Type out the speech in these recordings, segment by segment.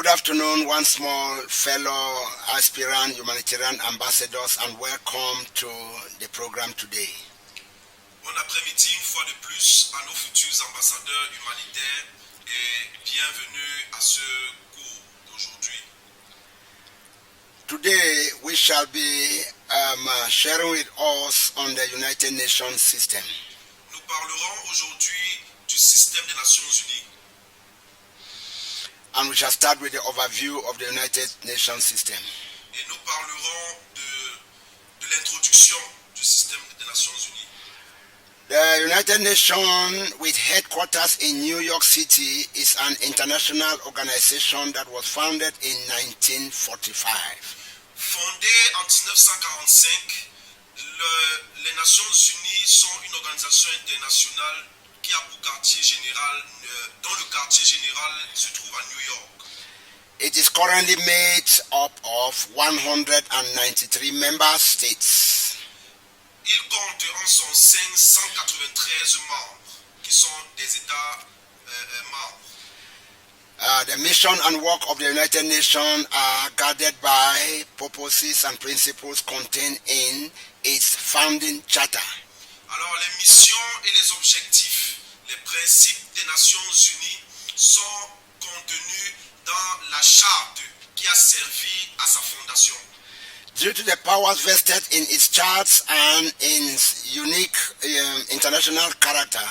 afternoon once more, fellow aspirant humanitarian ambassadors, and welcome to the program today. Bon après-midi une fois de plus à nos futurs ambassadeurs humanitaires et bienvenue à ce cours d'aujourd'hui. Today we shall be sharing with us on the United Nations system. Nous parlerons aujourd'hui du système des Nations Unies. And we shall start with the overview of the United Nations system. Et nous parlerons de l'introduction du système des Nations Unies. The United Nations, with headquarters in New York City, is an international organization that was founded in 1945. Fondée en 1945, les Nations Unies sont une organisation internationale qui a pour quartier général, dont le quartier général se trouve à New York. It is currently made up of 193 member states. Il compte en son sein 193 membres qui sont des États membres. The mission and work of the United Nations are guided by purposes and principles contained in its founding charter. Alors les missions et les objectifs, les principes des Nations Unies sont contenus dans la charte qui a servi à sa fondation. Due to the powers vested in its charts and in its unique international character,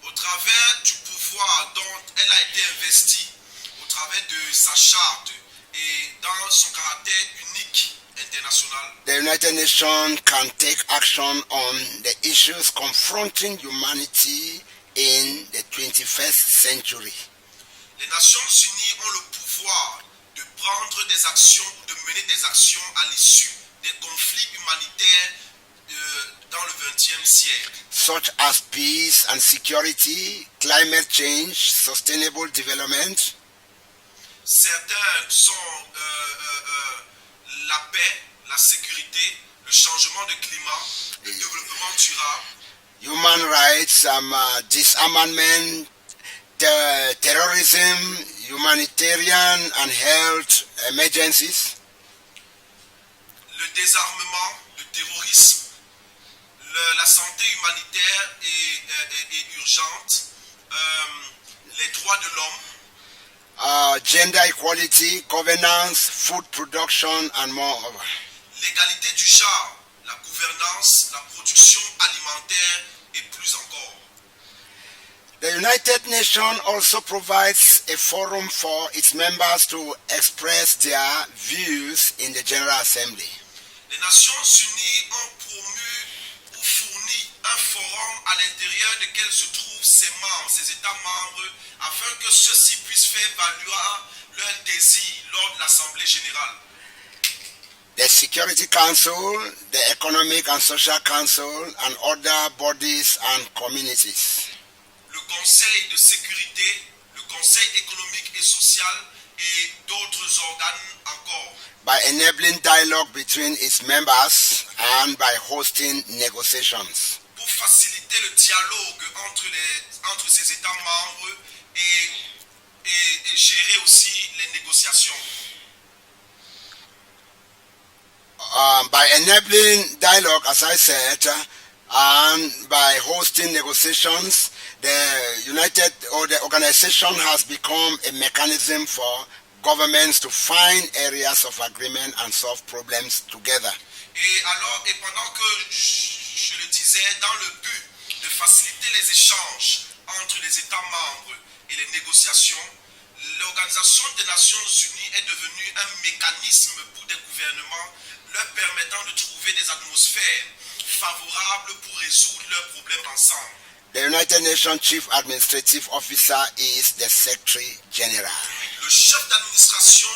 Au travers du pouvoir dont elle a été investie, au travers de sa charte et dans son caractère unique international, the United Nations can take action on the issues confronting humanity in the 21st century. les Nations Unies ont le pouvoir de prendre des actions ou de mener des actions à l'issue des conflits humanitaires dans le XXe siècle, Such as peace and security, climate change, sustainable development, Certains sont la paix, la sécurité, le changement de climat, le développement durable, human rights, disarmament, terrorism, humanitarian and health emergencies, le désarmement, le terrorisme, la santé humanitaire et urgente, les droits de l'homme, gender equality, governance, food production, and more. l'égalité du genre, la gouvernance, la production alimentaire et plus encore. The United Nations also provides a forum for its members to express their views in the General Assembly. Les Nations Unies ont promu ou fourni un forum à l'intérieur duquel se trouvent ses membres, ses États membres, afin que ceux-ci puissent faire valoir leurs désirs lors de l'Assemblée générale. The Security Council, the Economic and Social Council, and other bodies and communities. Le Conseil de sécurité, le Conseil économique et social et d'autres organes encore, By enabling dialogue between its members and by hosting negotiations. pour faciliter le dialogue entre ces États membres et gérer aussi les négociations. By enabling dialogue, as I said, and by hosting negotiations, the organization has become a mechanism for governments to find areas of agreement and solve problems together. Et pendant que je le disais, dans le but de faciliter les échanges entre les États membres et les négociations, l'Organisation des Nations Unies est devenue un mécanisme pour des gouvernements leur permettant de trouver des atmosphères favorables pour résoudre leurs problèmes ensemble. The United Nations Chief Administrative Officer is the Secretary General. Le chef d'administration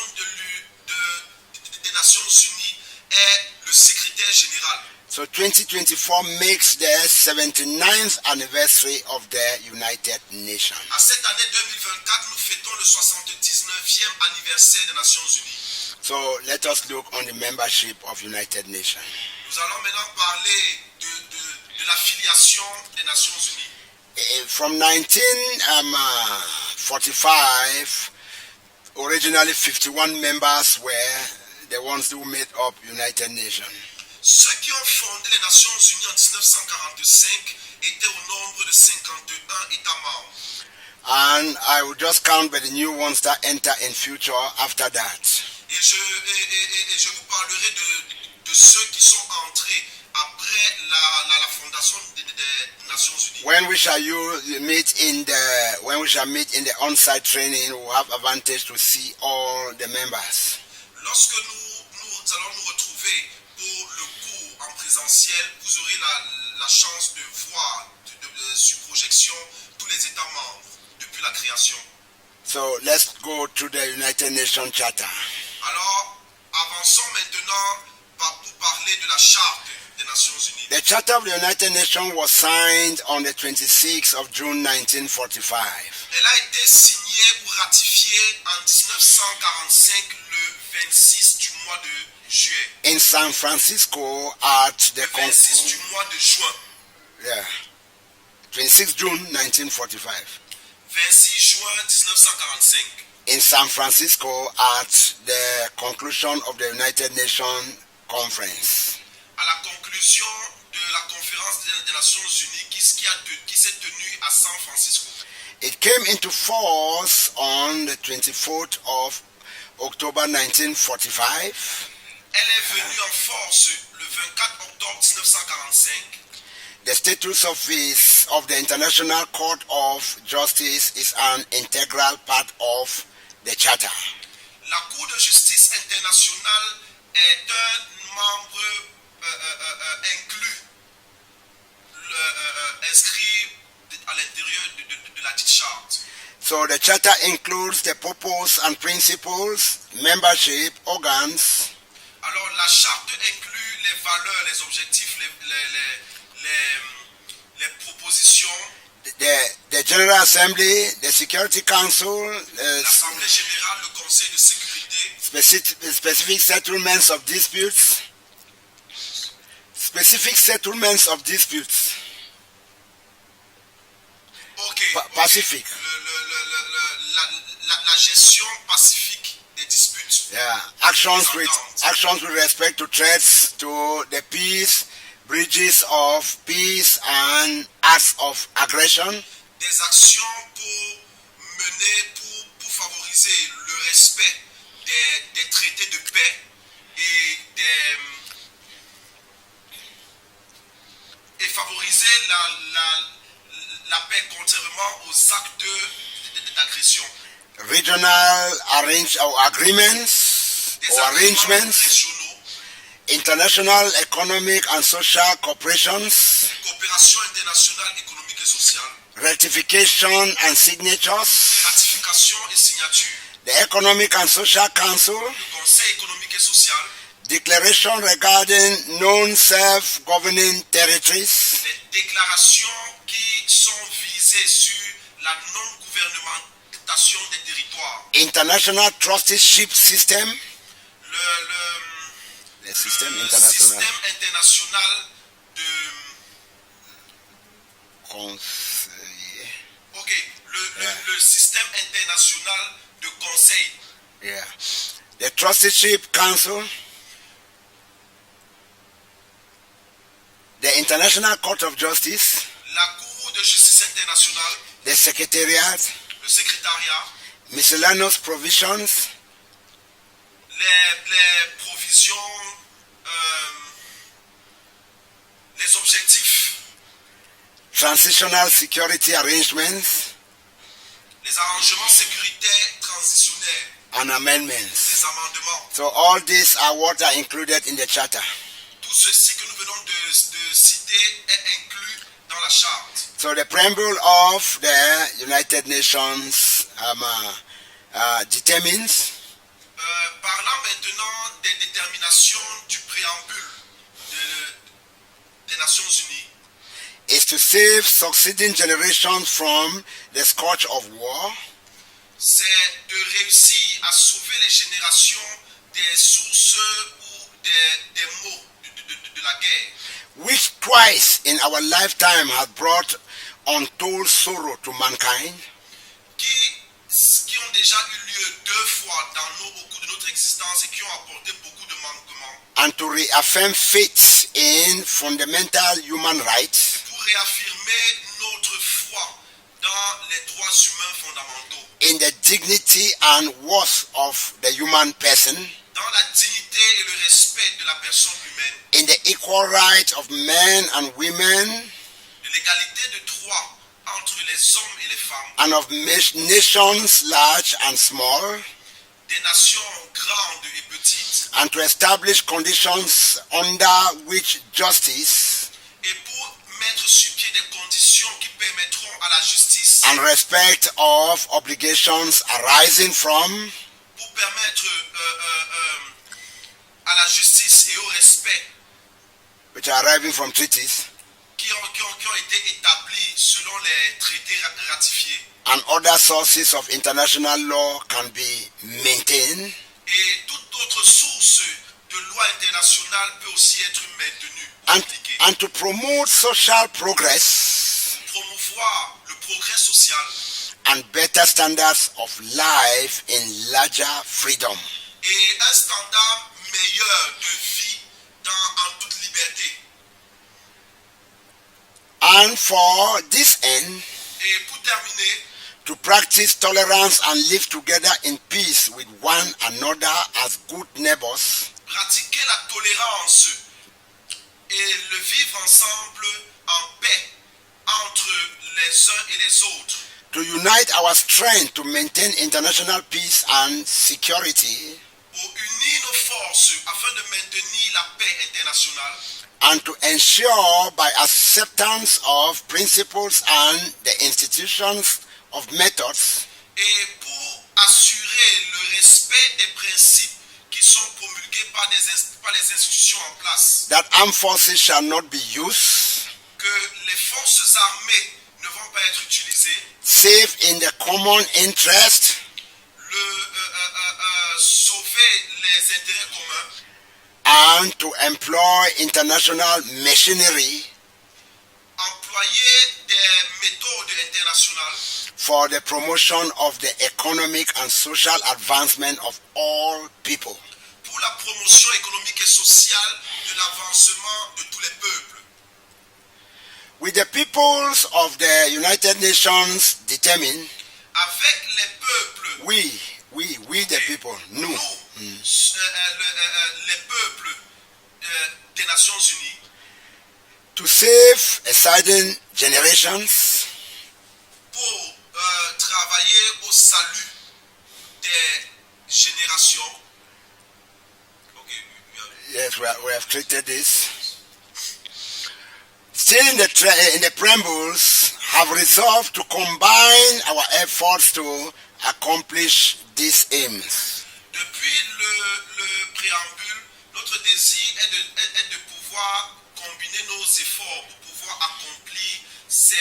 des Nations Unies est le secrétaire général. So 2024 makes the 79th anniversary of the United Nations. À cette année 2024, nous fêtons le 79e anniversaire des Nations Unies. So let us look on the membership of United Nations. Nous allons maintenant parler de l'affiliation des Nations Unies. From 1945 originally 51 members were the ones who made up United Nations. Ceux qui ont fondé les Nations Unies en 1945 étaient au nombre de 51 États membres. And I will just count by the new ones that enter in future after that. Et je vous parlerai de ceux qui sont entrés après la fondation des Nations Unies. When we shall meet in the on-site training, we'll have advantage to see all the members. Lorsque nous allons nous retrouver pour le cours en présentiel, vous aurez la chance de voir sur projection tous les États membres depuis la création. So let's go to the United Nations Charter. Alors, avançons maintenant pour parler de la charte des Nations Unies. The Charter of the United Nations was signed on the 26th of June 1945. Elle a été signée ou ratifiée en 1945 le 26 du mois de juillet. In San Francisco at the 26 du mois de juin. 26 June 1945. 26 juin 1945. In San Francisco at the conclusion of the United Nations Conference. À la conclusion de la conférence des Nations Unies qui s'est tenue à San Francisco. It came into force on the 24th of October 1945. Elle est venue en force le 24 octobre 1945. The status of the International Court of Justice is an integral part of the Charter. La Cour de justice internationale est un membre inclus, inscrit à l'intérieur de la dite charte. So the Charter includes the purpose and principles, membership, organs. Alors la charte inclut les valeurs, les objectifs, les propositions. The General Assembly, the Security Council, L'Assemblée générale, le Conseil de sécurité. specific settlements of disputes. Specific settlements of disputes. Pacific. La gestion pacifique des disputes. Yeah, actions with respect to threats to the peace, breaches of peace, and acts of aggression. Des actions pour favoriser le respect des traités de paix et favoriser la paix contrairement aux actes d'agression. Regional agreements Des or arrangements, régionaux, international economic and social cooperations, coopération internationale économique et sociale, ratification and signatures, ratification et signature, the Economic and Social Council, le Conseil économique et social, declaration regarding non-self-governing territories, les déclarations qui sont visées sur la non-gouvernementation des territoires, international trusteeship system, le système système international de... conseiller. Ok, le système international de conseil, Yeah. The trusteeship council, the International Court of Justice, la Cour de justice internationale, the secretariat, le secrétariat, miscellaneous provisions, les provisions, les objectifs, transitional security arrangements, les arrangements sécuritaires transitionnels, and amendments. les amendements. So all these are what are included in the charter. Tout ceci que nous venons de citer est inclus dans la charte. So the preamble of the United Nations determines Parlant maintenant des déterminations du préambule des Nations Unies, is to save succeeding generations from the scourge of war, c'est de réussir à sauver les générations des sources ou des maux de la guerre, which twice in our lifetime has brought untold sorrow to mankind, qui ont déjà eu lieu 2 fois dans beaucoup de notre existence et qui ont apporté beaucoup de manquements. and to reaffirm faith in fundamental human rights, Pour réaffirmer notre foi dans les droits humains fondamentaux, in the dignity and worth of the human person, dans la dignité et le respect de la personne humaine, in the equal rights of men and women, de l'égalité de droits entre les hommes et les femmes, and of nations large and small, des nations grandes et petites, and to establish conditions under which justice et pour mettre sur pied des conditions qui permettront à la justice, and respect of obligations arising from pour permettre à la justice et au respect which are arriving from treaties qui ont été établis selon les traités ratifiés, and other sources of international law can be maintained, et toute autre source de loi internationale peut aussi être maintenue ou and, appliquée. and to promote social progress Promouvoir le progrès social and better standards of life in larger freedom. et un standard meilleur de vie en toute liberté. And for this end, Et pour terminer, to practice tolerance and live together in peace with one another as good neighbors, pratiquer la tolérance et le vivre ensemble en paix entre les uns et les autres, to unite our strength to maintain international peace and security, pour unir nos forces afin de maintenir la paix internationale and to ensure by acceptance of principles and the institutions of methods et pour assurer le respect des principes qui sont promulgués par les institutions en place, that armed forces shall not be used que les forces armées ne vont pas être utilisées, save in the common interest sauver les intérêts communs, and to employ international machinery employer des méthodes internationales for the promotion of the economic and social advancement of all people. pour la promotion économique et sociale de l'avancement de tous les peuples. With the peoples of the United Nations determined, Avec les peuples, we the people, nous, les peuples des Nations Unies, to save a certain generations pour travailler au salut des générations. Okay, yes, we have treated this. Still in the preambles, have resolved to combine our efforts to accomplish these aims. Depuis le préambule, notre désir est de pouvoir combiner nos efforts pour pouvoir accomplir ces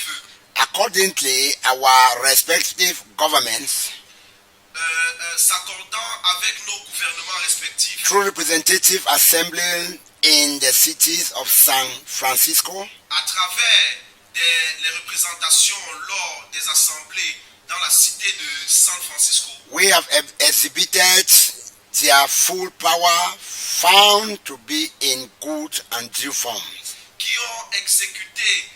vœux. Accordingly, our respective governments, S'accordant avec nos gouvernements respectifs, through representative assembly in the cities of San Francisco, à travers les représentations lors des assemblées dans la cité de San Francisco, we have exhibited their full power found to be in good and due forms. qui ont exécuté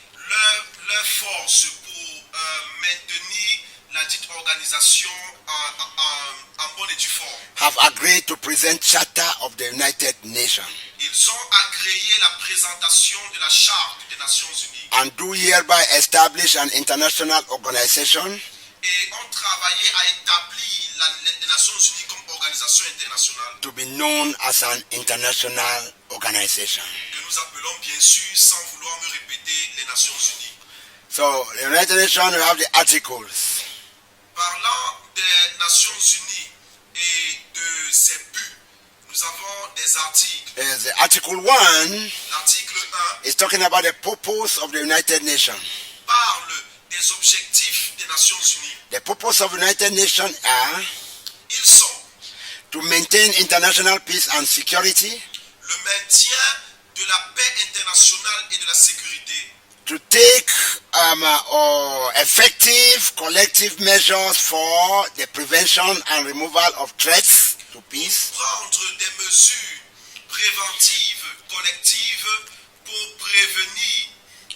leur force pour maintenir la dite organisation en bonne et due forme. Have agreed to present Charter of the United Nations Ils ont agréé la présentation de la Charte des Nations Unies and do hereby establish an international organization et ont travaillé à établir les Nations Unies comme organisation internationale to be known as an international organization. que nous appelons bien sûr, sans vouloir me répéter, les Nations Unies. So, the United Nations, we have the articles. Parlant des Nations Unies et de ses buts, nous avons des articles. The Article 1 L'article 1 is talking about the purpose of the United Nations. parle des objectifs des Nations Unies. The purpose of the United Nations are Ils sont to maintain international peace and security, le maintien de la paix internationale et de la sécurité, to take effective collective measures for the prevention and removal of threats to peace, prendre des mesures préventives, collectives pour prévenir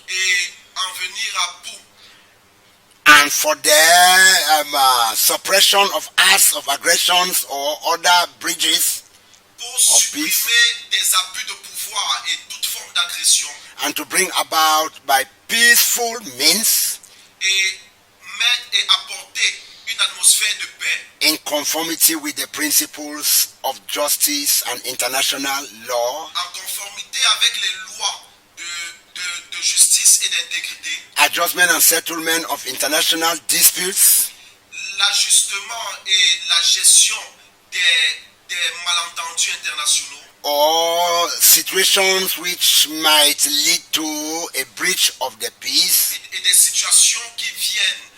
et en venir à bout and for the suppression of acts of aggressions or other breaches, pour peace. supprimer des abus de pouvoir et toute forme d'agression and to bring about by peaceful means, et mettre et apporter une atmosphère de paix in conformity with the principles of justice and international law, en conformité avec les lois de justice et d'intégrité, adjustment and settlement of international disputes, l'ajustement et la gestion des malentendus internationaux or situations which might lead to a breach of the peace, et des situations qui viennent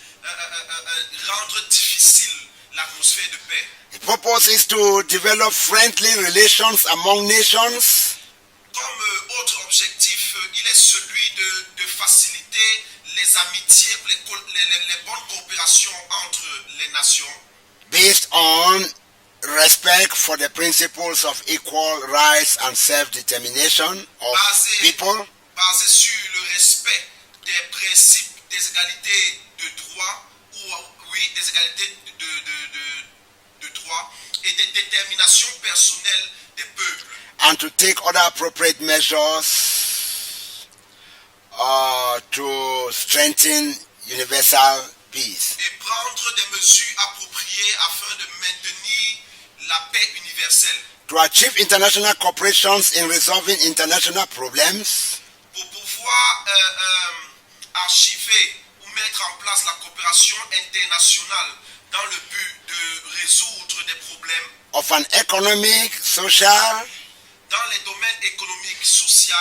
rendre difficile l'atmosphère de paix. the purpose is to develop friendly relations among nations, Comme autre objectif, il est celui de faciliter les amitiés, les bonnes coopérations entre les nations, based on respect for the principles of equal rights and self-determination of people, basé sur le respect des principes des égalités de droit, des égalités de droit et des déterminations personnelles des peuples, and to take other appropriate measures to strengthen universal peace. et prendre des mesures appropriées afin de maintenir la paix universelle. To achieve international cooperations in resolving international problems, Pour pouvoir archiver ou mettre en place la coopération internationale dans le but de résoudre des problèmes of an economic, social, dans les domaines économiques, sociaux,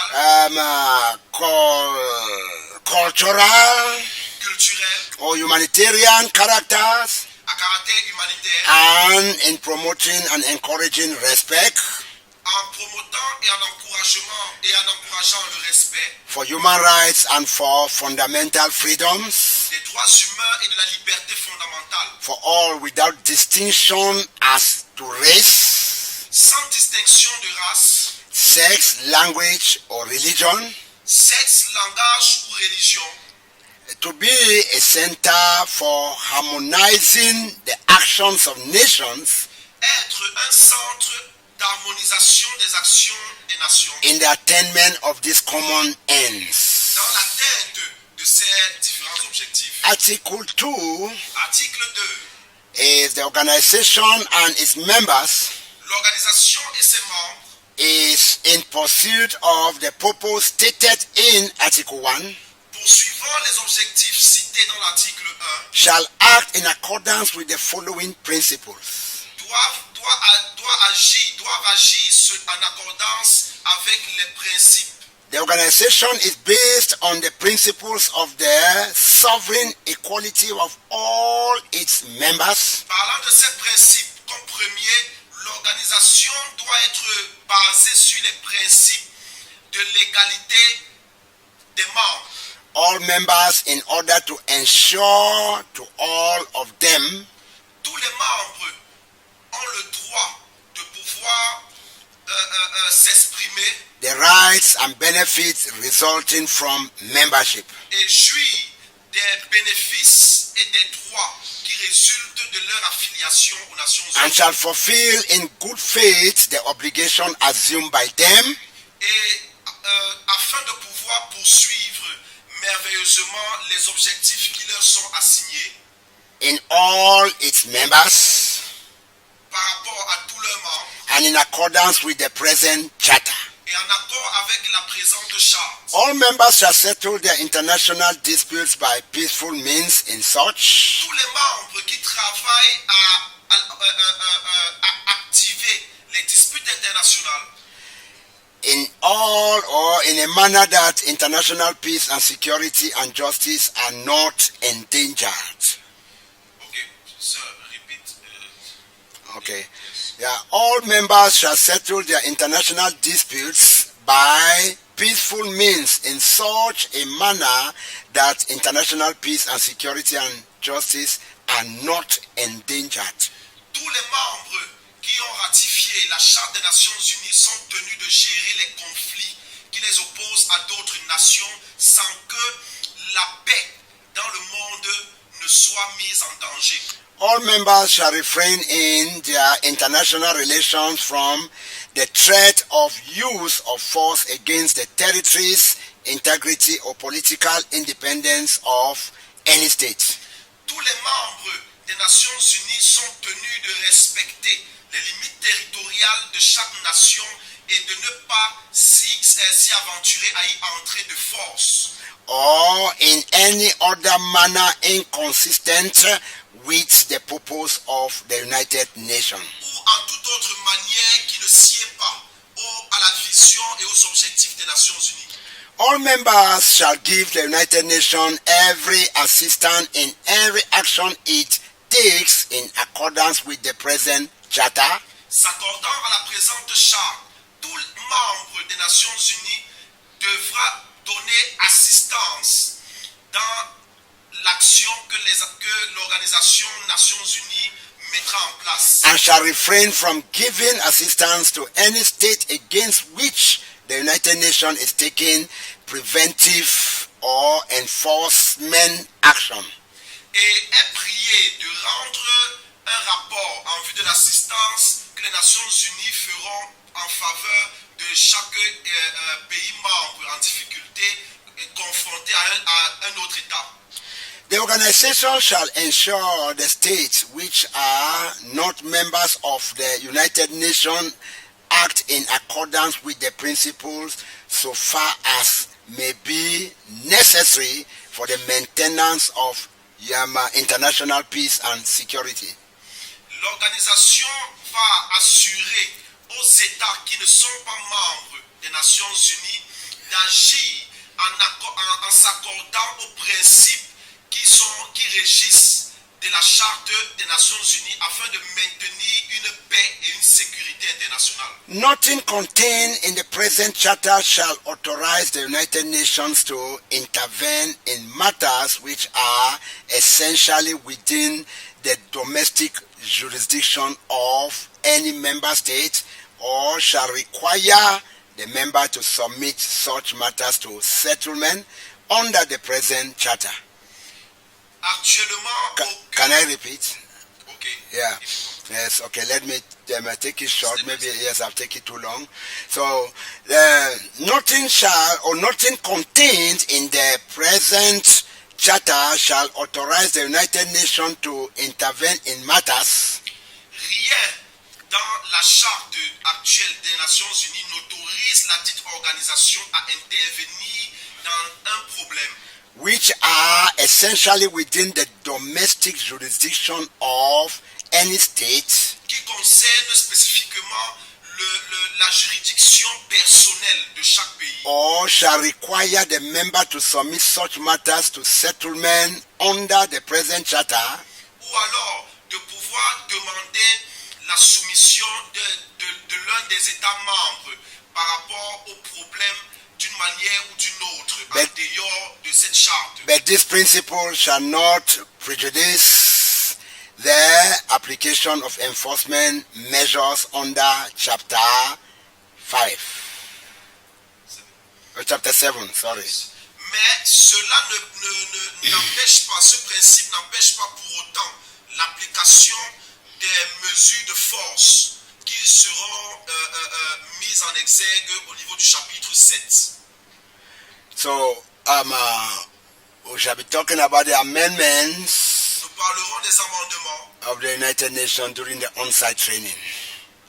cultural, culturels, or humanitarian characters, à caractère humanitaire, and in promoting and encouraging respect en promotant et en encourageant le respect for human rights and for fundamental freedoms des droits humains et de la liberté fondamentale, for all without distinction as to race, sans distinction de race, sex, language, or religion, sexe, langage ou religion, to be a center for harmonizing the actions of nations être un centre d'harmonisation des actions des nations in the attainment of these common ends. dans l'atteinte de ces différents objectifs. Article 2 Article 2. is the organization and its members L'organisation et ses membres, is in pursuit of the purpose stated in Article 1 poursuivant les objectifs cités dans l'article 1, shall act in accordance with the following principles. doivent agir en accordance avec les principes. The organization is based on the principles of the sovereign equality of all its members, Parlant de ces principes, comme premier, l'organisation doit être basée sur les principes de l'égalité des membres. all members, in order to ensure to all of them Tous les membres ont le droit de pouvoir s'exprimer the rights and benefits resulting from membership, et jouir des bénéfices et des droits qui résultent de leur affiliation aux Nations and Unies shall fulfill in good faith the obligation assumed by them et afin de pouvoir poursuivre merveilleusement les objectifs qui leur sont assignés in all its members par rapport à tous leurs membres and in accordance with the present charter. et en accord avec la présente charte. All members shall settle their international disputes by peaceful means in such Tous les membres qui travaillent à activer les disputes internationales in all or in a manner that international peace and security and justice are not endangered. Okay, so repeat. Okay. Yeah, all members shall settle their international disputes by peaceful means in such a manner that international peace and security and justice are not endangered. Tous les membres qui ont ratifié la Charte des Nations Unies sont tenus de gérer les conflits qui les opposent à d'autres nations sans que la paix dans le monde ne soit mise en danger. All members shall refrain in their international relations from the threat of use of force against the territories, integrity or political independence of any state. Tous les membres des Nations Unies sont tenus de respecter les limites territoriales de chaque nation et de ne pas s'y aventurer à y entrer de force. Or in any other manner inconsistent with the purpose of the United Nations. Ou en toute autre manière qui ne sied pas à la vision et aux objectifs des Nations Unies. All members shall give the United Nations every assistance in every action it takes in accordance with the present charter. S'accordant à la présente charte, tout membre des Nations Unies devra donner assistance dans l'action que l'organisation Nations Unies mettra en place. And shall refrain from giving assistance to any state against which the United Nations is taking preventive or enforcement action. Et est prié de rendre un rapport en vue de l'assistance que les Nations Unies feront en faveur de chaque pays membre en difficulté confronté à un autre État. The organization shall ensure the states which are not members of the United Nations act in accordance with the principles so far as may be necessary for the maintenance of international peace and security. L'organisation va assurer aux États qui ne sont pas membres des Nations Unies d'agir en s'accordant aux principes qui régissent de la Charte des Nations Unies afin de maintenir une paix et une sécurité internationale. Nothing contained in the present charter shall authorize the United Nations to intervene in matters which are essentially within the domestic jurisdiction of any member state, or shall require the member to submit such matters to settlement under the present charter. Actuellement, Can I repeat? okay. Yeah. Yes, okay, let me take it short. Maybe, yes, I'll take it too long. So, nothing contained in the present charter shall authorize the United Nations to intervene in matters. Rien dans la charte actuelle des Nations Unies n'autorise la dite organisation à intervenir dans un problème Which are essentially within the domestic jurisdiction of any state, qui concerne spécifiquement la juridiction personnelle de chaque pays, or shall require the member to submit such matters to settlement under the present charter, ou alors de pouvoir demander la soumission de l'un des États membres par rapport au problème d'une manière ou d'une autre, en dehors de cette charte. but this principle shall not prejudice the application of enforcement measures under chapter 5. Chapter 7, sorry. Mais cela n'empêche pas, ce principe n'empêche pas pour autant l'application des mesures de force qui seront mises en exergue au niveau du chapitre 7. So, we shall be talking about the amendments Nous parlerons des amendements of the United Nations during the on-site training.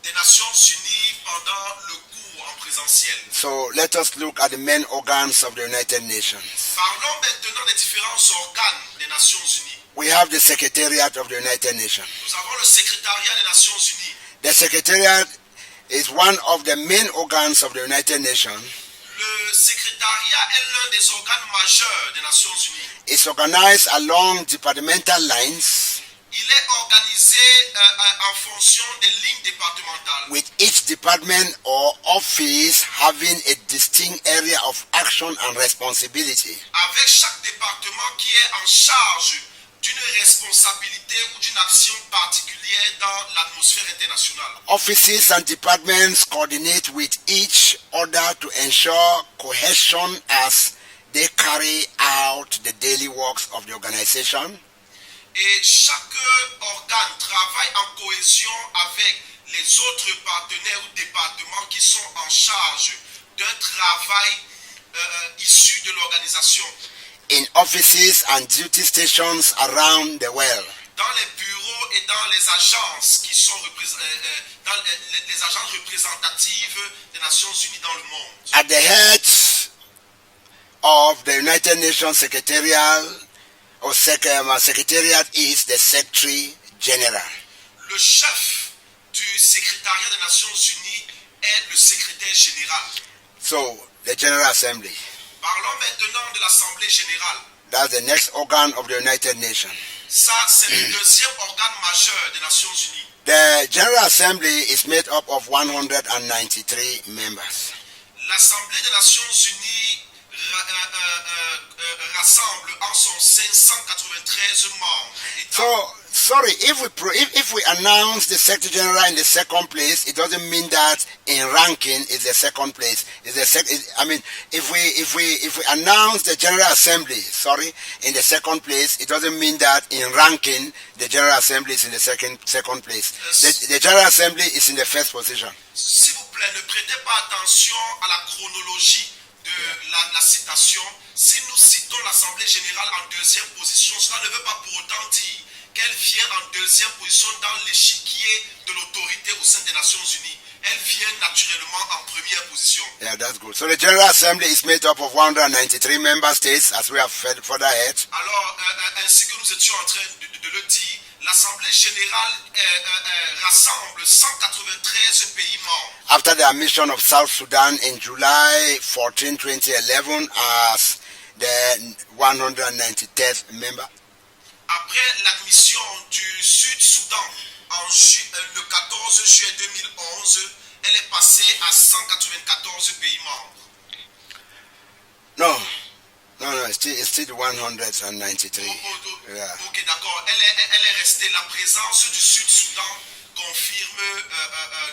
des Nations Unies pendant le cours en présentiel. So, let us look at the main organs of the United Nations. Parlons maintenant des différents organes des Nations Unies. We have the Secretariat of the United Nations. Nous avons le secrétariat des Nations Unies. The Secretariat is one of the main organs of the United Nations. Le secrétariat est l'un des organes majeurs des Nations Unies. It's organized along departmental lines. il est organisé en fonction des lignes départementales, with each department or office having a distinct area of action and responsibility. avec chaque département qui est en charge d'une responsabilité ou d'une action particulière dans l'atmosphère internationale. Offices and departments coordinate with each other to ensure cohesion as they carry out the daily works of the organization. Et chaque organe travaille en cohésion avec les autres partenaires ou départements qui sont en charge d'un travail issu de l'organisation. In offices and duty stations around the world. Dans les bureaux et dans les agences qui sont dans les agences représentatives des Nations Unies dans le monde. At the head of the United Nations Secretariat is the Secretary General. Le chef du secrétariat des Nations Unies est le secrétaire général. So, the General Assembly. Parlons maintenant de l'Assemblée générale. That's the next organ of the United Nations. Ça, c'est le deuxième organe majeur des Nations Unies. The General Assembly is made up of 193 members. L'Assemblée des Nations Unies rassemble en son sein 193 membres. So, sorry, if we announce the Secretary General in the second place, it doesn't mean that in ranking is the second place. If we announce the General Assembly, in the second place, it doesn't mean that in ranking the General Assembly is in the second place. The General Assembly is in the first position. S'il vous plaît, ne prêtez pas attention à la chronologie de la citation. Si nous citons l'Assemblée générale en deuxième position, cela ne veut pas pour autant dire qu'elle vient en deuxième position dans l'échiquier de l'autorité au sein des Nations Unies. Elle vient naturellement en première position. Yeah, that's good. So the General Assembly is made up of 193 member states, as we have further ahead. Alors, ainsi que nous étions en train de le dire, l'Assemblée générale rassemble 193 pays membres. After the admission of South Sudan in July 14, 2011 as the 193rd member. Après l'admission du Sud-Soudan le 14 juillet 2011, elle est passée à 194 pays membres. No, it's still 193. Yeah. Ok, d'accord. Elle est restée. La présence du Sud-Soudan confirme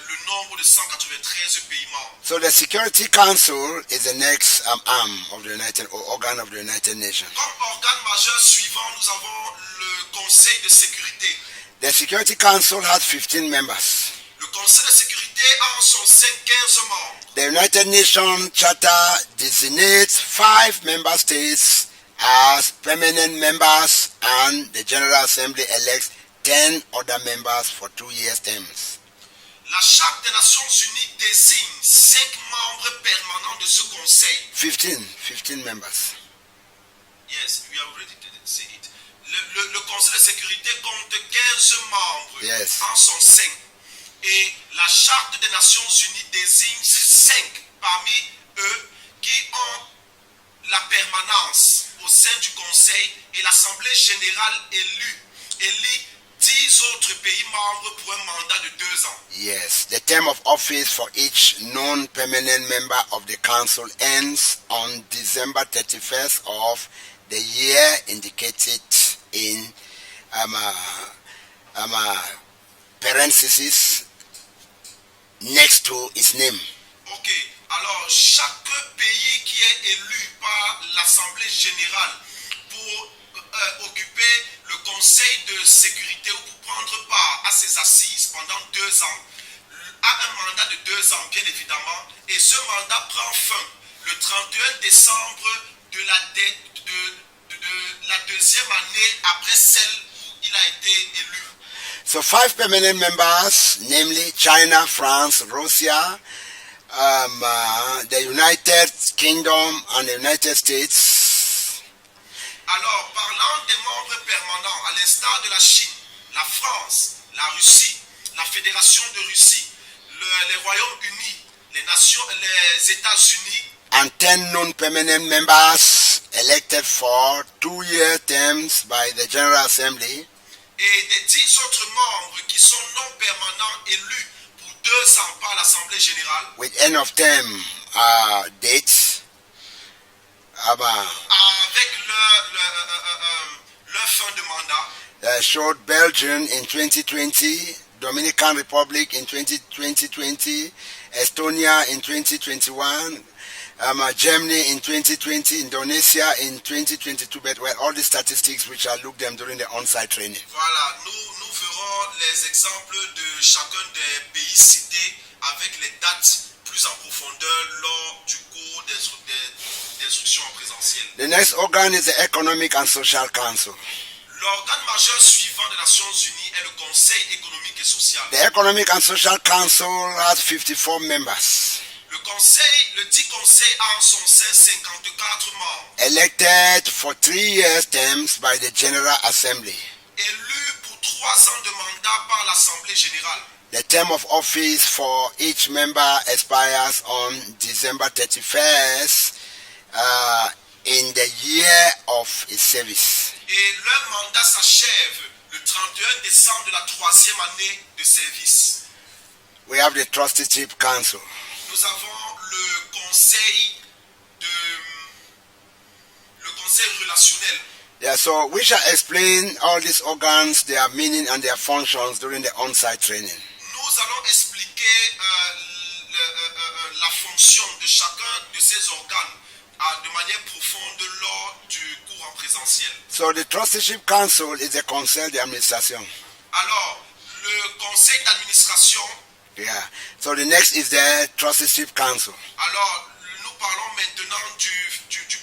le nombre de 193 pays membres. So the Security Council is the next arm of the organ of the United Nations. Comme organe majeur suivant, nous avons le Conseil de sécurité. The Security Council has 15 members. Le Conseil de sécurité a en son sein 15 membres. The United Nations Charter designates 5 member states as permanent members, and the General Assembly elects 10 other members for 2-year terms. La Charte des Nations Unies désigne 5 membres permanents de ce Conseil. 15 members. Yes, we have already said it. Le Conseil de sécurité compte 15 membres en son sein. Et la Charte des Nations Unies désigne 5 parmi eux qui ont la permanence au sein du Conseil, et l'Assemblée générale élit 10 autres pays membres pour un mandat de 2 ans. Yes, the term of office for each non-permanent member of the Council ends on December 31st of the year indicated in parentheses next to its name. Ok, alors chaque pays qui est élu par l'Assemblée générale pour occuper le Conseil de sécurité ou pour prendre part à ses assises pendant 2 ans a un mandat de 2 ans, bien évidemment, et ce mandat prend fin le 31 décembre de la deuxième année après celle où il a été élu. So 5 permanent members, namely China, France, Russia, the United Kingdom and the United States. Alors, parlant des membres permanents, à l'instar de la Chine, la France, la Russie, la Fédération de Russie, les Royaumes-Unis, les États-Unis, and 10 non-permanent members elected for 2-year terms by the General Assembly. et des 10 autres membres qui sont non permanents élus pour 2 ans par l'Assemblée générale, with any of them dates. avec leur fin de mandat, Showed Belgium in 2020, Dominican Republic in 2020, Estonia in 2021, Germany in 2020, Indonesia in 2022, but well, all the statistics which I looked them during the on-site training. Voilà, nous verrons les exemples de chacun des pays cités avec les dates plus en profondeur lors du cours d'instruction en présentiel. The next organ is the Economic and Social Council. L'organe majeur suivant des Nations Unies est le Conseil économique et social. The Economic and Social Council has 54 members, Le dit conseil a en son sein 54 membres, elected for 3 years terms by the General Assembly. élus pour 3 ans de mandat par l'Assemblée générale. The term of office for each member expires on December 31st in the year of his service. Et leur mandat s'achève le 31 décembre de la 3e année de service. We have the Trusteeship Council. Nous avons le conseil relationnel. Yeah, so we shall explain all these organs, their meaning and their functions during the on-site training. Nous allons expliquer la fonction de chacun de ces organes de manière profonde lors du cours en présentiel. So the Trusteeship Council is the conseil d'administration. Alors, le conseil d'administration, Yeah. So the next is the Trusteeship Council. alors nous parlons maintenant du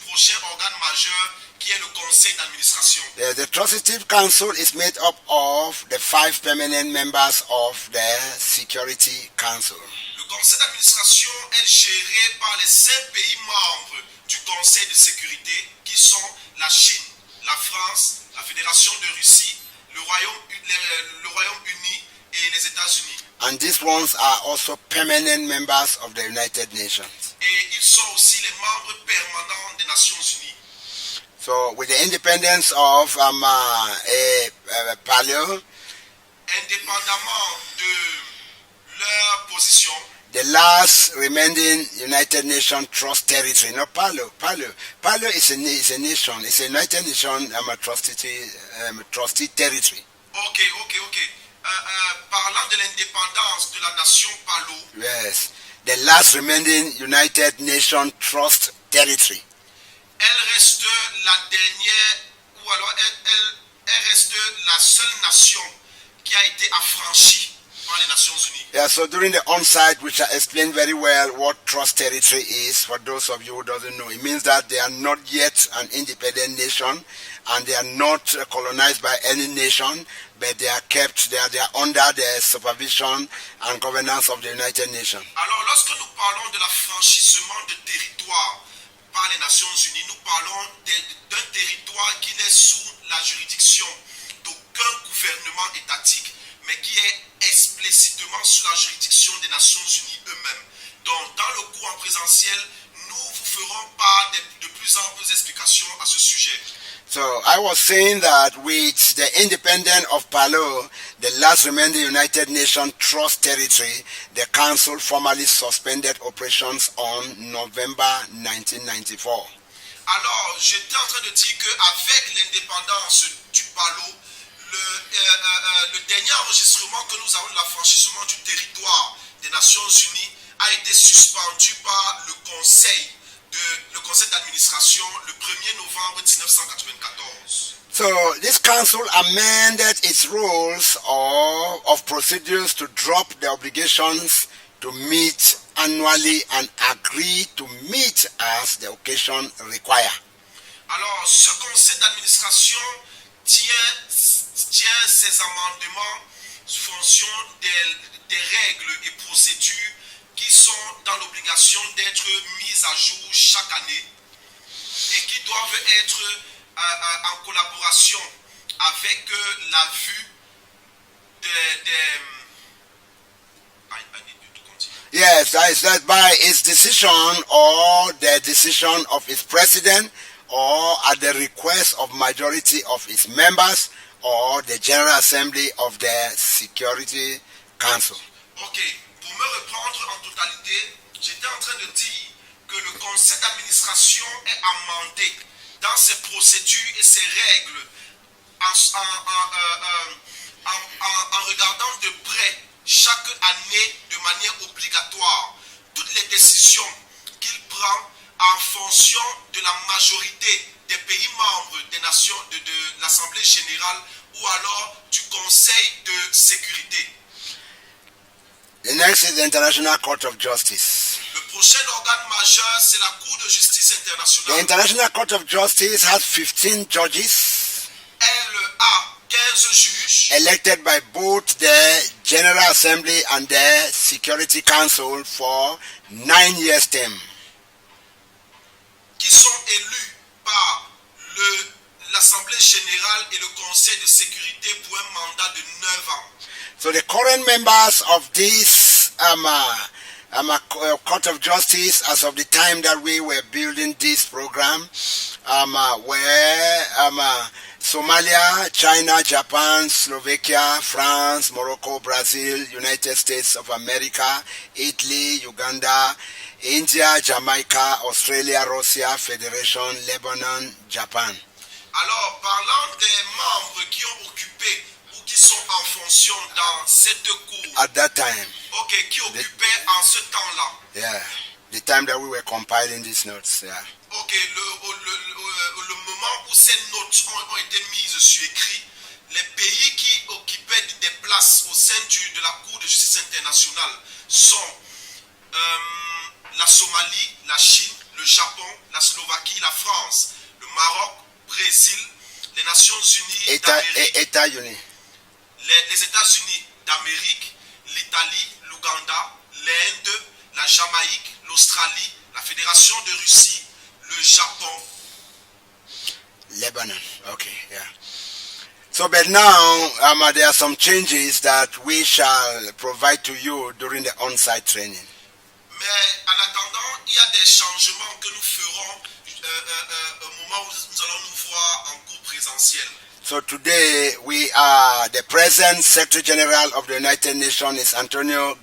prochain organe majeur qui est le conseil d'administration. The Trusteeship Council is made up of the 5 permanent members of the Security Council. Le conseil d'administration est géré par les 5 pays membres du conseil de sécurité qui sont la Chine, la France, la Fédération de Russie, le Royaume-Uni et les États-Unis. And these ones are also permanent members of the United Nations. Et ils sont aussi les membres permanents des Nations Unies. So with the independence of PALO, Indépendamment de leur position, the last remaining United Nations Trust Territory, not PALO. PALO is a nation. It's a United Nations trustee territory. Ok. Parlant de l'indépendance de la nation Palo, Yes, the last remaining United Nations Trust Territory. elle reste la dernière, ou alors elle reste la seule nation qui a été affranchie par les Nations Unies. Yeah, so during the on-site, we shall explain very well what trust territory is. For those of you who doesn't know, it means that they are not yet an independent nation, and they are not colonized by any nation, but they are under the supervision and governance of the United Nations. Alors, lorsque nous parlons de l'affranchissement de territoire par les Nations Unies, nous parlons d'un territoire qui n'est sous la juridiction d'aucun gouvernement étatique, mais qui est explicitement sous la juridiction des Nations Unies eux-mêmes. Donc, dans le cours en présentiel, nous vous ferons part de plus amples explications à ce sujet. So I was saying that with the independence of PALO, the last remaining United Nations Trust Territory, the Council formally suspended operations on November 1994. Alors, j'étais en train de dire qu'avec l'indépendance du PALO, le dernier enregistrement que nous avons de l'affranchissement du territoire des Nations Unies a été suspendu par le conseil d'administration le 1er novembre 1994. So this council amended its rules of procedures to drop the obligations to meet annually and agree to meet as the occasion require. Alors, ce conseil d'administration tient ses amendements fonction des règles et procédures qui sont dans l'obligation d'être mises à jour chaque année et qui doivent être en collaboration avec la vue Yes, that by its decision or the decision of its president or at the request of majority of its members or the General Assembly of the Security Council. Ok, pour me reprendre en totalité, j'étais en train de dire que le conseil d'administration est amendé dans ses procédures et ses règles en regardant de près chaque année de manière obligatoire toutes les décisions qu'il prend en fonction de la majorité des pays membres des nations de l'Assemblée générale ou alors du Conseil de sécurité. The next is the International Court of Justice. Le prochain organe majeur, c'est la Cour de justice The internationale. International Court of Justice has 15 judges Elle a 15 juges elected by both the General Assembly and the Security Council for 9 years term. qui sont élus par l'Assemblée générale et le Conseil de sécurité pour un mandat de 9 ans. So the current members of this Court of Justice, as of the time that we were building this program, were Somalia, China, Japan, Slovakia, France, Morocco, Brazil, United States of America, Italy, Uganda, India, Jamaica, Australia, Russia, Federation, Lebanon, Japan. Alors, parlant des membres qui ont occupé ou qui sont en fonction dans ces deux cours, At that time, qui occupaient en ce temps-là, yeah, the time that we were compiling these notes, yeah. Le moment où ces notes ont été mises sur écrit, les pays qui occupaient des places au sein de la Cour de justice internationale sont la Somalie, la Chine, le Japon, la Slovaquie, la France, le Maroc, Brésil, les Nations Unies d'Amérique, les États-Unis d'Amérique, l'Italie, l'Ouganda, l'Inde, la Jamaïque, l'Australie, la Fédération de Russie, le Japon. Lebanon, okay, yeah. So, but now there are some changes that we shall provide to you during the on-site training. Mais en attendant, il y a des changements que nous ferons au moment où nous allons nous voir en cours présentiel. So today the present Secretary General of the United Nations is Antonio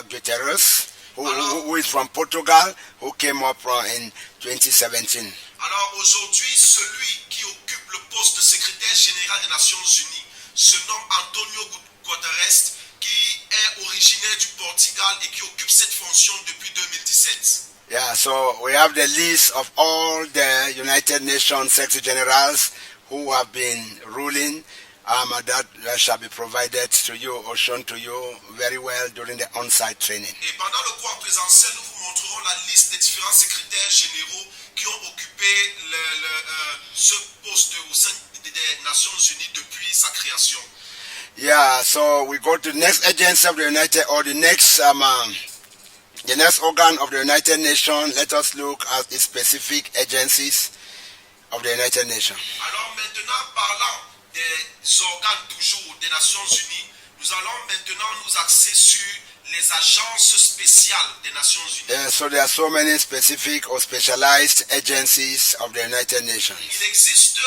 Guterres, who is from Portugal, who came up in 2017. Alors aujourd'hui, celui qui occupe le poste de secrétaire général des Nations Unies se nomme Antonio Guterres, qui est originaire du Portugal et qui occupe cette fonction depuis 2017. Yeah, so we have the list of all the United Nations Secretary Generals who have been ruling that shall be provided to you or shown to you very well during the on-site training. Et pendant le cours en présentiel, nous vous montrerons la liste des différents secrétaires généraux qui ont occupé ce poste au sein des Nations Unies depuis sa création. Yeah, so we go to the next agency of the United, or the next organ of the United Nations. Let us look at the specific agencies of the United Nations. Alors maintenant, parlant des organes toujours des Nations Unies, nous allons maintenant nous axer sur les agences spéciales des Nations Unies. Yeah, so there are so many specific or specialized agencies of the United Nations. Il existe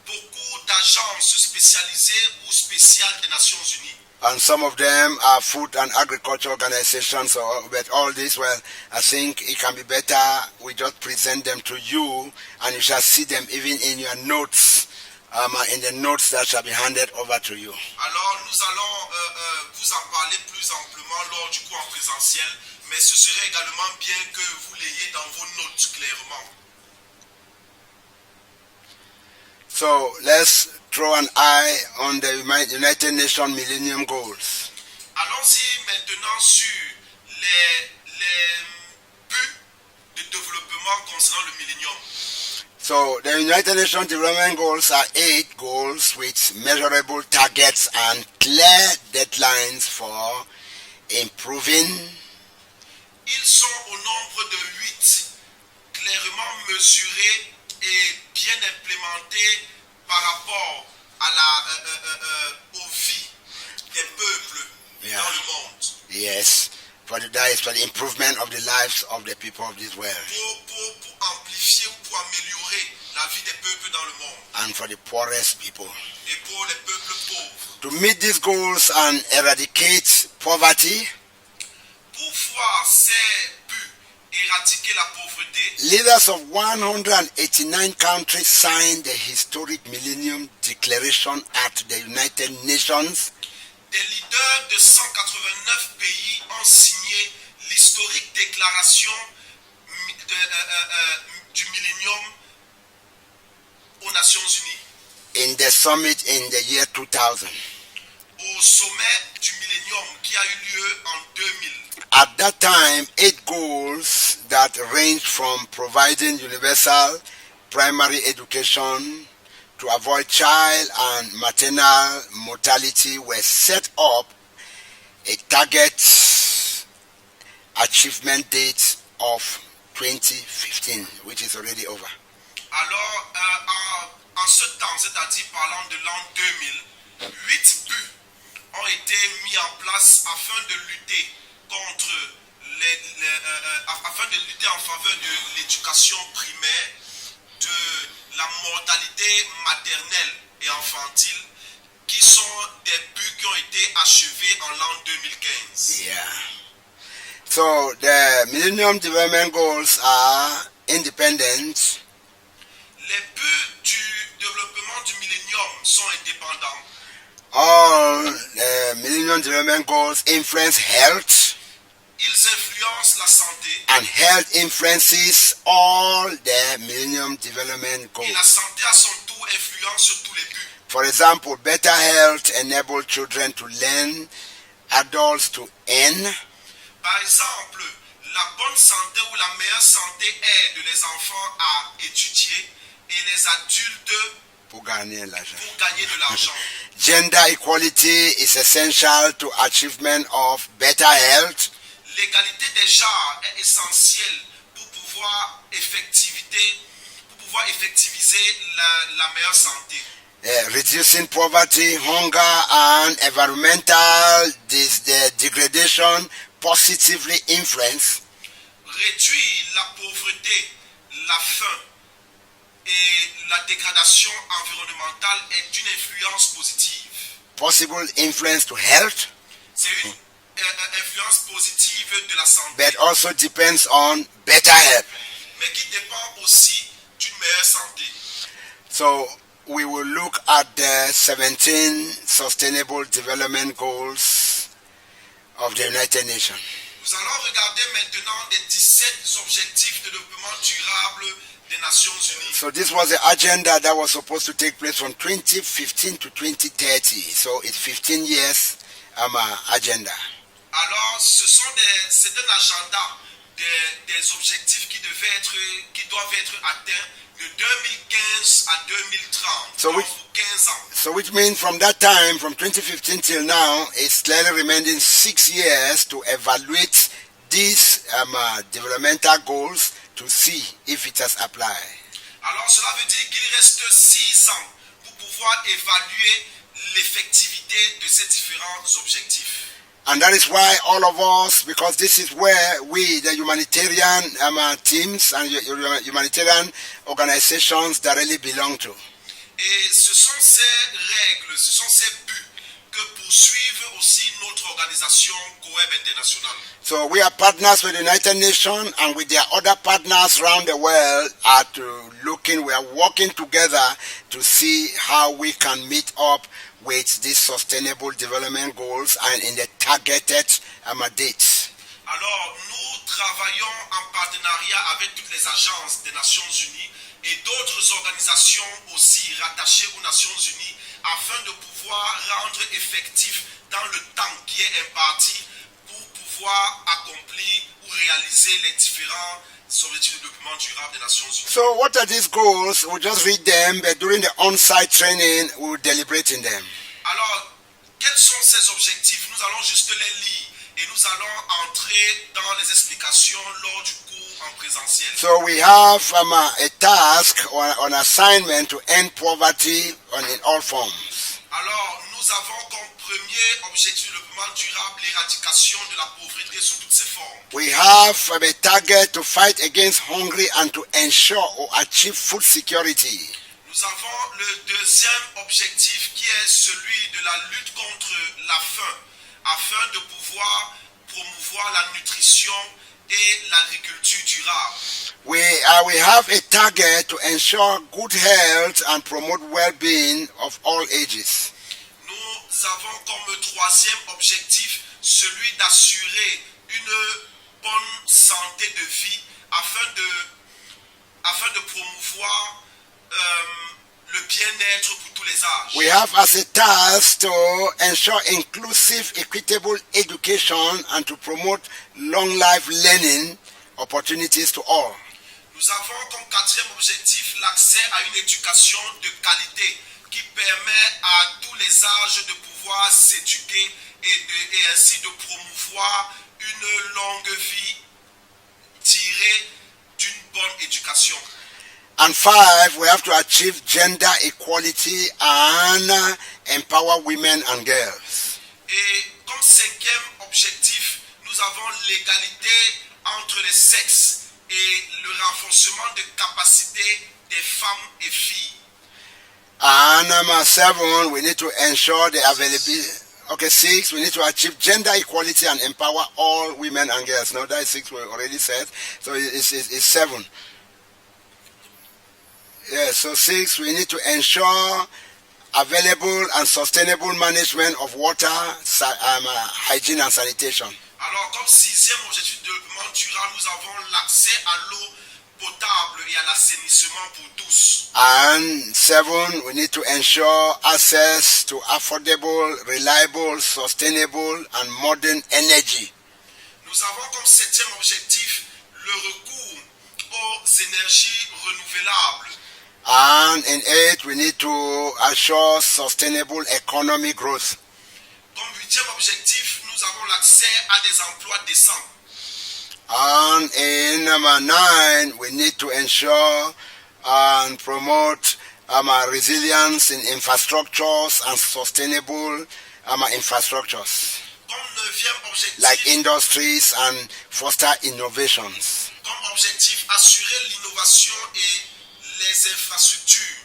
beaucoup d'agences spécialisées ou spéciales des Nations Unies. And some of them are food and agriculture organizations, but all this, well, I think it can be better we just present them to you, and you shall see them even in your notes, in the notes that shall be handed over to you. Alors nous allons vous en parler plus amplement lors du cours en présentiel, mais ce serait également bien que vous l'ayez dans vos notes clairement. So let's throw an eye on the United Nations Millennium Goals. Allons-y maintenant sur les buts de développement concernant le millénium. So the United Nations Development Goals are 8 goals with measurable targets and clear deadlines for improving. Ils sont au nombre de 8, clairement mesurés et bien implémentés par rapport à aux vies des peuples dans le monde. Yes, that is for the improvement of the lives of the people of this world. Pour amplifier ou pour améliorer la vie des peuples dans le monde. And for the poorest people. Et pour les peuples To meet these goals and eradicate poverty, pour voir ces buts, éradiquer la pauvreté, leaders of 189 countries signed the historic Millennium Declaration at the United Nations. des leaders de 189 pays ont signé l'historique déclaration du millénium aux Nations Unies In the summit in the year 2000. au sommet du millénium qui a eu lieu en 2000. At that time, 8 goals that ranged from providing universal primary education to avoid child and maternal mortality were set up a target achievement date of 2015, which is already over. Alors, en ce temps, c'est-à-dire parlant de l'an 2000, 8 buts ont été mis en place afin de lutter contre afin de lutter en faveur de l'éducation primaire, de la mortalité maternelle et infantile, qui sont des buts qui ont été achevés en l'an 2015. Yeah. So the Millennium Development Goals are independent. Les buts du développement du millénium sont indépendants. All the Millennium Development Goals influence health, Ils influencent la santé and health influences all the Millennium Development et Goals. la santé à son tour influence sur tous les buts. For example, better health enables children to learn, adults to earn, Par exemple, la bonne santé ou la meilleure santé aide les enfants à étudier et les adultes pour gagner l'argent. pour gagner de l'argent. Gender equality is essential to achievement of better health. L'égalité des genres est essentielle pour pouvoir effectiviser la meilleure santé. Reducing poverty, hunger, and environmental degradation positively influence Réduire la pauvreté, la faim et la dégradation environnementale est d'une influence positive. possible influence to health, C'est une influence positive de la santé, but also depends on better health. mais qui dépend aussi d'une meilleure santé. So we will look at the 17 Sustainable Development Goals of the United Nations. Nous allons regarder maintenant les 17 objectifs de développement durable des Nations Unies. So this was the agenda that was supposed to take place from 2015 to 2030. So it's 15 years agenda. Alors, c'est un agenda des objectifs qui doivent être atteints de 2015 à 2030, So donc which- pour 15 ans. So which means from that time, from 2015 till now, it's clearly remaining 6 years to evaluate these developmental goals to see if it has applied. Alors, cela veut dire qu'il reste 6 ans pour pouvoir évaluer l'effectivité de ces différents objectifs. And that is why all of us, because this is where we, the humanitarian teams and humanitarian organizations directly belong to. Et ce sont ces règles, ce sont ces buts que poursuivent aussi notre organisation COEB International. So we are partners with the United Nations, and with their other partners around the world we are working together to see how we can meet up with these sustainable development goals and in the targeted dates. Alors, nous travaillons en partenariat avec toutes les agences des Nations Unies et d'autres organisations aussi rattachées aux Nations Unies afin de pouvoir rendre effectif dans le temps qui est imparti pour pouvoir accomplir ou réaliser les différents objectifs de développement durable des Nations Unies. So what are these goals? We'll just read them, but during the on-site training, we'll deliberate in them. Alors, quels sont ces objectifs? Nous allons juste les lire et nous allons entrer dans les explications lors du cours en présentiel. So we have a task or an assignment to end poverty in all forms. Alors, nous avons comme premier objectif de développement durable l'éradication de la pauvreté sous toutes ses formes. We have a target to fight against hunger and to ensure or achieve food security. Nous Nous avons le deuxième objectif qui est celui de la lutte contre la faim, afin de pouvoir promouvoir la nutrition et l'agriculture durable. We have a target to ensure good health and promote well-being of all ages. Nous avons comme troisième objectif celui d'assurer une bonne santé de vie afin de promouvoir le bien-être pour tous les âges. We have as a task to ensure inclusive, equitable education and to promote long life learning opportunities to all. Nous avons comme quatrième objectif l'accès à une éducation de qualité qui permet à tous les âges de pouvoir s'éduquer et ainsi de promouvoir une longue vie tirée d'une bonne éducation. And 5, we have to achieve gender equality and empower women and girls. Et comme cinquième objectif, nous avons l'égalité entre les sexes et le renforcement de capacités des femmes et filles. And number 7, we need to ensure the availability. Okay, 6, we need to achieve gender equality and empower all women and girls. No, that is 6 we already said. So it's 7. Yeah, so 6, we need to ensure available and sustainable management of water, hygiene and sanitation. Alors, comme sixième objectif de développement durable, nous avons l'accès à l'eau potable et à l'assainissement pour tous. And 7, we need to ensure access to affordable, reliable, sustainable and modern energy. Nous avons comme septième objectif le recours aux énergies renouvelables. And in 8, we need to assure sustainable economic growth. Comme huitième objectif, nous avons l'accès à des emplois décents. And in number 9, we need to ensure and promote resilience in infrastructures and sustainable infrastructures, Comme neuvième objectif, like industries and foster innovations. comme objectif, assurer l'innovation et les infrastructures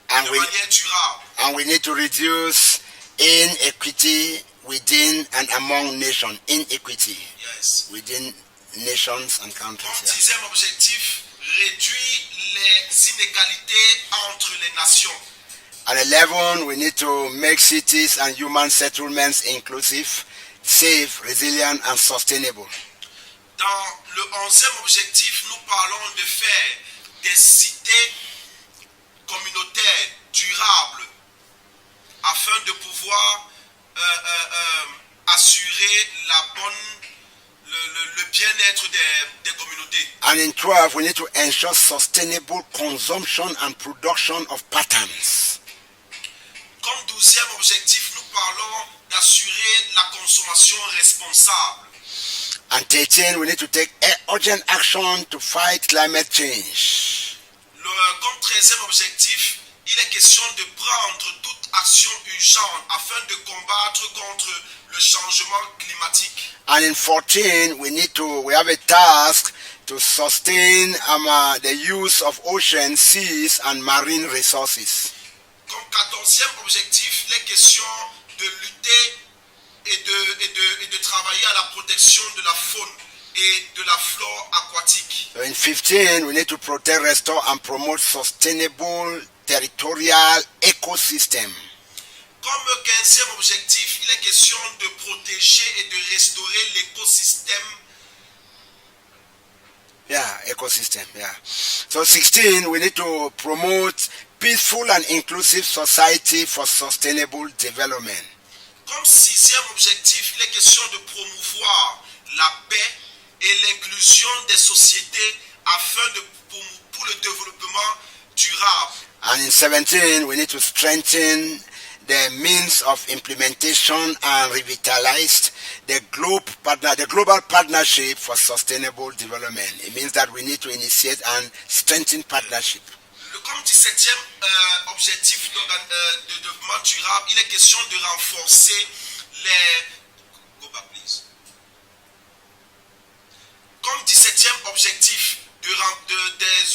And de we, manière durable. and we need to reduce inequity within and among nations. Inequity Yes. within nations and countries. Comme Yeah. dixième objectif, réduire les inégalités entre les nations. And 11, we need to make cities and human settlements inclusive, safe, resilient, and sustainable. Dans le onzième objectif, nous parlons de faire des cités communautaires durables afin de pouvoir assurer le bien-être des communautés. And in 12, we need to ensure sustainable consumption and production of patterns. Comme douzième objectif, nous parlons d'assurer la consommation responsable. And 13, we need to take urgent action to fight climate change. Comme 13e objectif, il est question de prendre toute action urgente afin de combattre contre le changement climatique. And in 14, we have a task to sustain the use of ocean, seas, and marine resources. Comme 14e objectif, il est question de lutter et de travailler à la protection de la faune et de la flore aquatique. So in 15, we need to protect, restore, and promote sustainable territorial ecosystem. Comme 15e objectif, il est question de protéger et de restaurer l'écosystème. Yeah, ecosystem, yeah. So 16, we need to promote peaceful and inclusive society for sustainable development. Comme 6e objectif, il est question de promouvoir la paix et l'inclusion des sociétés pour le développement durable. And in 17, we need to strengthen the means of implementation and revitalize the global partnership for sustainable development. It means that we need to initiate and strengthen partnership. Comme 17e objectif de développement durable, il est question de renforcer les... Go back, please. Comme 17e objectif des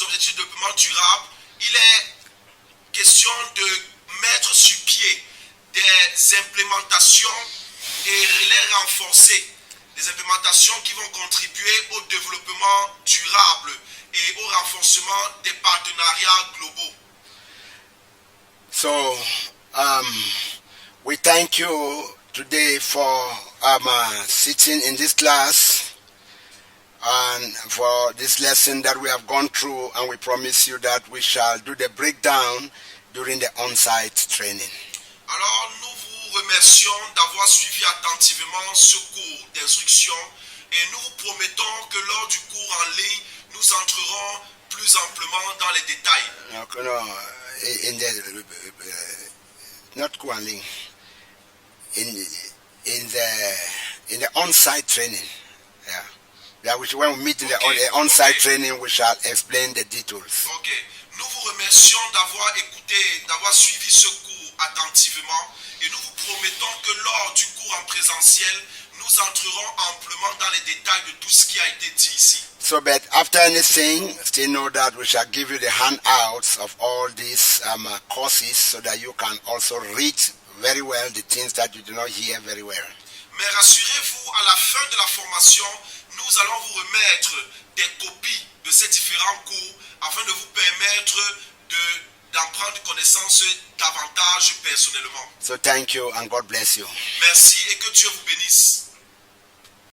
objectifs de développement durable, implémentations et les renforcer. Des implémentations qui vont contribuer au développement durable et au renforcement des partenariats globaux. So, we thank you today for sitting in this class and for this lesson that we have gone through, and we promise you that we shall do the breakdown during the on-site training. Alors, nous vous remercions d'avoir suivi attentivement ce cours d'instruction et nous vous promettons que lors du cours en ligne, nous entrerons plus amplement dans les détails. In the not Kuanling, in the on-site training, that when we meet in the on-site training, we shall explain the details. Ok, nous vous remercions d'avoir écouté, d'avoir suivi ce cours attentivement et nous vous promettons que lors du cours en présentiel, nous entrerons amplement dans les détails de tout ce qui a été dit ici. So, but after anything, still know that we shall give you the handouts of all these courses so that you can also read very well the things that you do not hear very well. Mais rassurez-vous, à la fin de la formation, nous allons vous remettre des copies de ces différents cours afin de vous permettre d'en prendre connaissance davantage personnellement. So thank you and God bless you. Merci et que Dieu vous bénisse.